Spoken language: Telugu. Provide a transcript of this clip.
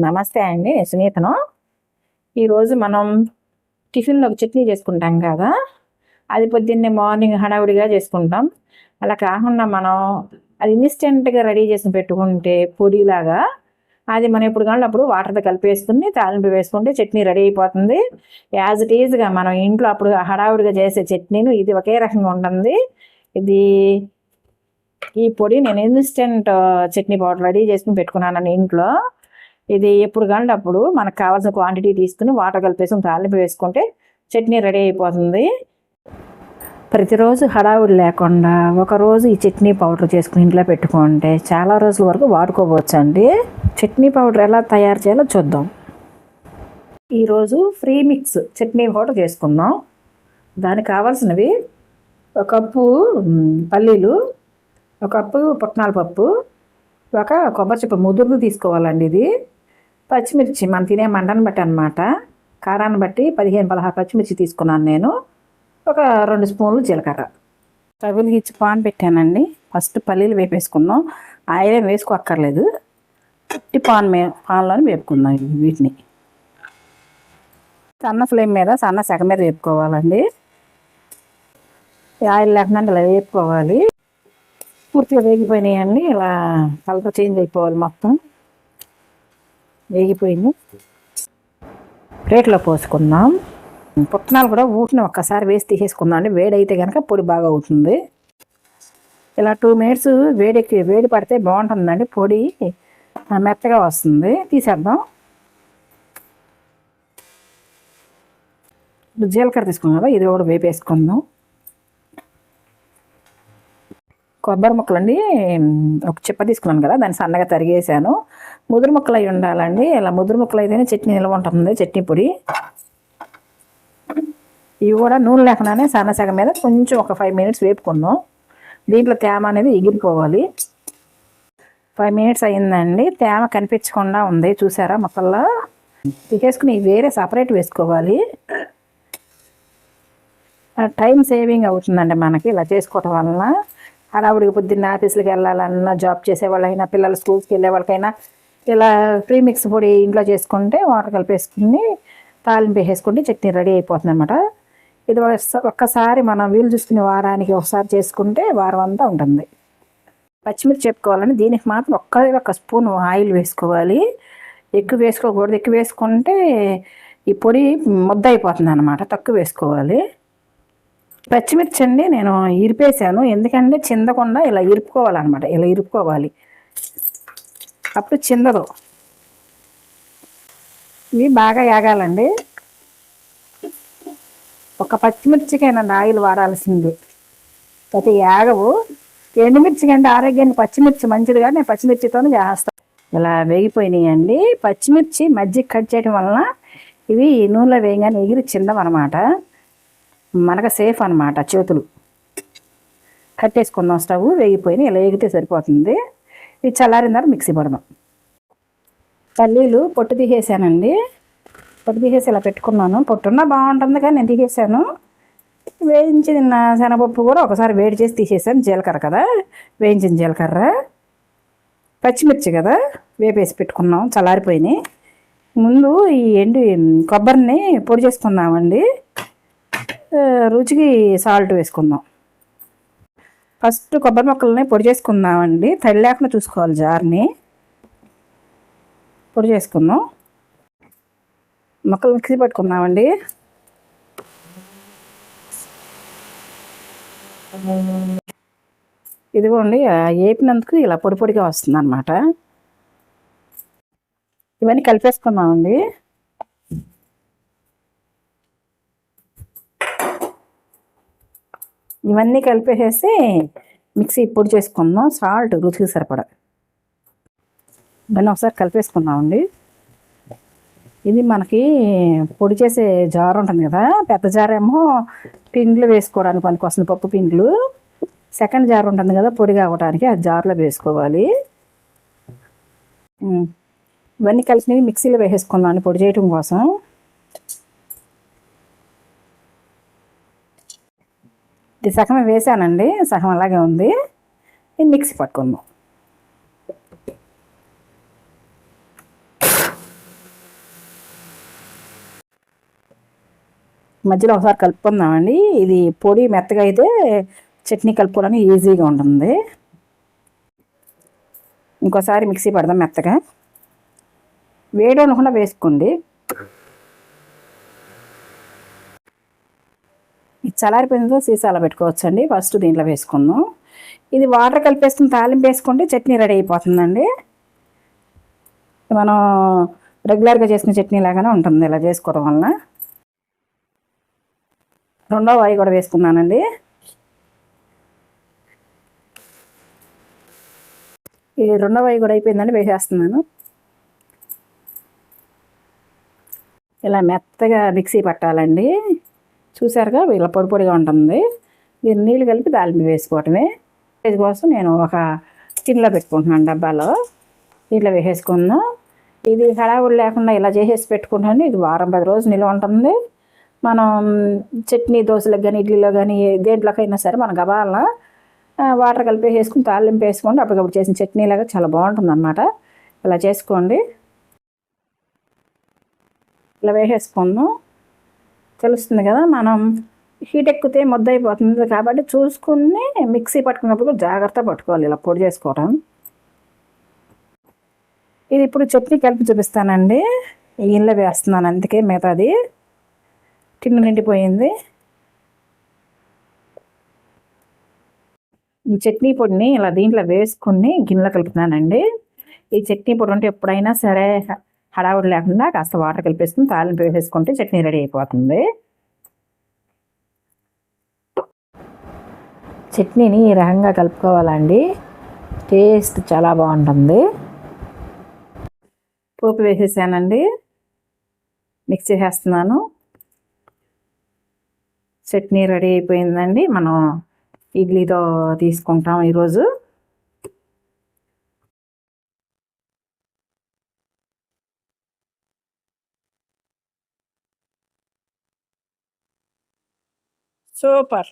నమస్తే అండి, సునీతను. ఈరోజు మనం టిఫిన్లో ఒక చట్నీ చేసుకుంటాం కదా, అది పొద్దున్నే మార్నింగ్ హడావుడిగా చేసుకుంటాం. అలా కాకుండా మనం అది ఇన్స్టెంట్గా రెడీ చేసి పెట్టుకుంటే పొడిలాగా, అది మనం ఎప్పుడు కావాలి అప్పుడు వాటర్తో కలిపేసుకుని తాలింపు వేసుకుంటే చట్నీ రెడీ అయిపోతుంది. యాజ్ ఇట్ ఈజ్గా మనం ఇంట్లో అప్పుడు హడావుడిగా చేసే చట్నీను ఇది ఒకే రకంగా ఉంటుంది. ఇది ఈ పొడి నేను ఇన్స్టెంట్ చట్నీ పౌడర్ రెడీ చేసుకుని పెట్టుకున్నాను ఇంట్లో. ఇది ఎప్పుడు కానీ అప్పుడు మనకు కావాల్సిన క్వాంటిటీ తీసుకుని వాటర్ కలిపేసుకుని తాలింపు వేసుకుంటే చట్నీ రెడీ అయిపోతుంది. ప్రతిరోజు హడావుడి లేకుండా ఒకరోజు ఈ చట్నీ పౌడర్ చేసుకుని ఇంట్లో పెట్టుకుంటే చాలా రోజుల వరకు వాడుకోవచ్చు అండి. చట్నీ పౌడర్ ఎలా తయారు చేయాలో చూద్దాం. ఈరోజు ఫ్రీ మిక్స్ చట్నీ పౌడర్ చేసుకుందాం. దానికి కావాల్సినవి ఒక కప్పు పల్లీలు, ఒక కప్పు పుట్నాల పప్పు, ఒక కొబ్బరి చిప్ప ముదురు తీసుకోవాలండి. ఇది పచ్చిమిర్చి మనం తినే మంటను బట్టి అనమాట, కారాన్ని బట్టి 15-16 పచ్చిమిర్చి తీసుకున్నాను నేను. ఒక 2 స్పూన్లు జీలకర్ర. స్టవ్ వెలిగించి పాన్ పెట్టానండి. ఫస్ట్ పల్లీలు వేపేసుకుందాం. ఆయిల్ ఏం వేసుకోక్కర్లేదు, పాన్లోనే వేపుకుందాం వీటిని. సన్న ఫ్లేమ్ మీద సన్న సెగ మీద వేపుకోవాలండి. ఆయిల్ లేకుండా ఇలా వేపుకోవాలి. పూర్తిగా వేగిపోయినాయండి. ఇలా కలర్ చేంజ్ అయిపోవాలి, మొత్తం వేగిపోయింది. ప్లేట్లో పోసుకుందాం. పుట్నాలు కూడా ఊటిని ఒక్కసారి వేసి తీసేసుకుందాం అండి. వేడైతే కనుక పొడి బాగా అవుతుంది. ఇలా 2 మినిట్స్ వేడి పడితే బాగుంటుందండి, పొడి మెత్తగా వస్తుంది. తీసేద్దాం. జీలకర్ర తీసుకున్నాం కదా, ఇది కూడా వేపేసుకుందాం. కొబ్బరి ముక్కలు అండి, ఒక చిప్ప తీసుకున్నాను కదా, దాన్ని సన్నగా తరిగేసాను. ముదురు ముక్కలు అయి ఉండాలండి. ఇలా ముదురు ముక్కలు అయితేనే చట్నీ నిల్వ ఉంటుంది, చట్నీ పొడి. ఇవి కూడా నూనె లేకుండానే సన్న సగ మీద కొంచెం ఒక 5 మినిట్స్ వేపుకుందాం. దీంట్లో తేమ అనేది ఎగిరిపోవాలి. 5 మినిట్స్ అయిందండి. తేమ కనిపించకుండా ఉంది, చూసారా ముక్కల్లో. తీసేసుకుని వేరే సపరేట్ వేసుకోవాలి. టైం సేవింగ్ అవుతుందండి మనకి ఇలా చేసుకోవటం వలన. హడావుడికి పొద్దున్న ఆఫీసులకు వెళ్ళాలన్నా, జాబ్ చేసే వాళ్ళైనా, పిల్లలు స్కూల్స్కి వెళ్ళే వాళ్ళకైనా ఇలా ఫ్రీ మిక్స్ పొడి ఇంట్లో చేసుకుంటే వాటర్ కలిపేసుకుని తాలింపు వేసుకుంటే చట్నీ రెడీ అయిపోతుంది అనమాట. ఇది ఒక్కసారి మనం వీలు చూసుకుని వారానికి ఒకసారి చేసుకుంటే వారం అంతా ఉంటుంది. పచ్చిమిర్చి చెప్పుకోవాలని దీనికి మాత్రం ఒక స్పూన్ ఆయిల్ వేసుకోవాలి. ఎక్కువ వేసుకోకూడదు. ఎక్కువ వేసుకుంటే ఈ పొడి ముద్ద అయిపోతుంది అనమాట. తక్కువ వేసుకోవాలి. పచ్చిమిర్చి అండి నేను ఇరిపేసాను, ఎందుకంటే చిందకుండా ఇలా ఇరుపుకోవాలన్నమాట. ఇలా ఇరుపుకోవాలి, అప్పుడు చిందదు. ఇవి బాగా యాగాలండి. ఒక పచ్చిమిర్చికైనా ఆయిల్ వాడాల్సింది, అయితే యాగవు. ఎండుమిర్చి కంటే ఆరోగ్యానికి పచ్చిమిర్చి మంచిది కానీ నేను పచ్చిమిర్చితోనే చేస్తాను. ఇలా వేగిపోయినాయండి. పచ్చిమిర్చి మజ్జిగ కట్ చేయడం వలన ఇవి నూనెలో వేయగానే ఎగిరి చిందవన్నమాట. మనకు సేఫ్ అనమాట. చేతులు కట్టేసుకుందాం. స్టవ్ వేగిపోయినాయి. ఇలా వేగితే సరిపోతుంది. ఇది చల్లారిన తర్వాత మిక్సీ పడదాం. పల్లీలు పొట్టు తీసేసానండి. పొట్టు తీసేసి ఇలా పెట్టుకున్నాను. పొట్టున్నా బాగుంటుంది కానీ నేను తీసేసాను. వేయించిన శనగపప్పు కూడా ఒకసారి వేడి చేసి తీసేసాను. జీలకర్ర కదా, వేయించిన జీలకర్ర, పచ్చిమిర్చి కదా వేపేసి పెట్టుకున్నాం, చల్లారిపోయినాయి. ముందు ఈ కొబ్బరిని పొడి చేసుకుందామండి. రుచికి సాల్ట్ వేసుకుందాం. ఫస్ట్ కొబ్బరి ముక్కల్ని పొడి చేసుకుందామండి. తడి లేకుండా చూసుకోవాలి. జార్ని పొడి చేసుకుందాం. ముక్కలు మిక్సీ పట్టుకుందామండి. ఇదిగోండి, వేపినందుకు ఇలా పొడి పొడిగా వస్తుంది అన్నమాట. ఇవన్నీ కలిపేసుకుందామండి. ఇవన్నీ కలిపేసేసి మిక్సీ పొడి చేసుకుందాం. సాల్ట్ రుచికి సరిపడా ఇవన్నీ ఒకసారి కలిపేసుకుందామండి. ఇది మనకి పొడి చేసే జార్ ఉంటుంది కదా, పెద్ద జార్ ఏమో పిండ్లు వేసుకోవడానికి పనికి వస్తుంది, పప్పు పిండ్లు. సెకండ్ జార్ ఉంటుంది కదా పొడి కావడానికి, ఆ జార్లో వేసుకోవాలి. ఇవన్నీ కలిసినవి మిక్సీలో వేసేసుకుందాం పొడి చేయడం కోసం. ఇది సగం వేసానండి, సగం అలాగే ఉంది. ఇది మిక్సీ పట్టుకుందాం. మధ్యలో ఒకసారి కలుపుకుందామండి. ఇది పొడి మెత్తగా అయితే చట్నీ కలుపుకోవడానికి ఈజీగా ఉంటుంది. ఇంకోసారి మిక్సీ పడదాం మెత్తగా. వేడి ఉండకుండా వేసుకోండి. ఇది చల్లారిపోయిందో సీసాలో పెట్టుకోవచ్చండి. ఫస్ట్ దీంట్లో వేసుకుందాం. ఇది వాటర్ కలిపేసుకుని తాలింపు వేసుకుంటే చట్నీ రెడీ అయిపోతుందండి. మనం రెగ్యులర్గా చేసుకునే చట్నీ లాగానే ఉంటుంది ఇలా చేసుకోవడం వలన. రెండో వాయి కూడా వేసుకున్నానండి. ఈ రెండో వాయి కూడా అయిపోయిందండి, వేసేస్తున్నాను. ఇలా మెత్తగా మిక్సీ పట్టాలండి. చూసారుగా ఇలా పొడి పొడిగా ఉంటుంది. ఇది నీళ్ళు కలిపి తాలింపు వేసుకోవటమే. ఇది కోసం నేను ఒక టిన్లో పెట్టుకుంటున్నాను, డబ్బాలో. దీంట్లో వేసేసుకుందాం. ఇది హడావుడి లేకుండా ఇలా చేసేసి పెట్టుకుంటాను. ఇది వారం 10 రోజులు నిల్వ ఉంటుంది. మనం చట్నీ దోశలకు కానీ ఇడ్లీలో కానీ దేంట్లోకైనా సరే మన గబాలన వాటర్ కలిపి వేసుకుని తాలింపు వేసుకోండి. అప్పటికప్పుడు చేసిన చట్నీలాగా చాలా బాగుంటుంది అన్నమాట. ఇలా చేసుకోండి. ఇలా వేసేసుకుందాం. తెలుస్తుంది కదా, మనం హీట్ ఎక్కితే ముద్ద అయిపోతుంది కాబట్టి చూసుకుని మిక్సీ పట్టుకున్నప్పుడు జాగ్రత్త పట్టుకోవాలి ఇలా పొడి చేసుకోవడం. ఇది ఇప్పుడు చట్నీ కలిపి చూపిస్తానండి. ఈయనలో వేస్తున్నాను, అందుకే మిగతాది టిన్ను నిండిపోయింది. ఈ చట్నీ పొడిని ఇలా దీంట్లో వేసుకుని గిన్నెలో కలుపుతున్నానండి. ఈ చట్నీ పొడి ఉంటే ఎప్పుడైనా సరే హడావుడి లేకుండా కాస్త వాటర్ కలిపేసుకుని తాలింపు వేసేసుకుంటే చట్నీ రెడీ అయిపోతుంది. చట్నీని ఈ రకంగా కలుపుకోవాలండి. టేస్ట్ చాలా బాగుంటుంది. పోపు వేసేసానండి, మిక్స్ చేసేస్తున్నాను. చట్నీ రెడీ అయిపోయిందండి. మనం ఇడ్లీతో తీసుకుంటాం ఈరోజు. సూపర్.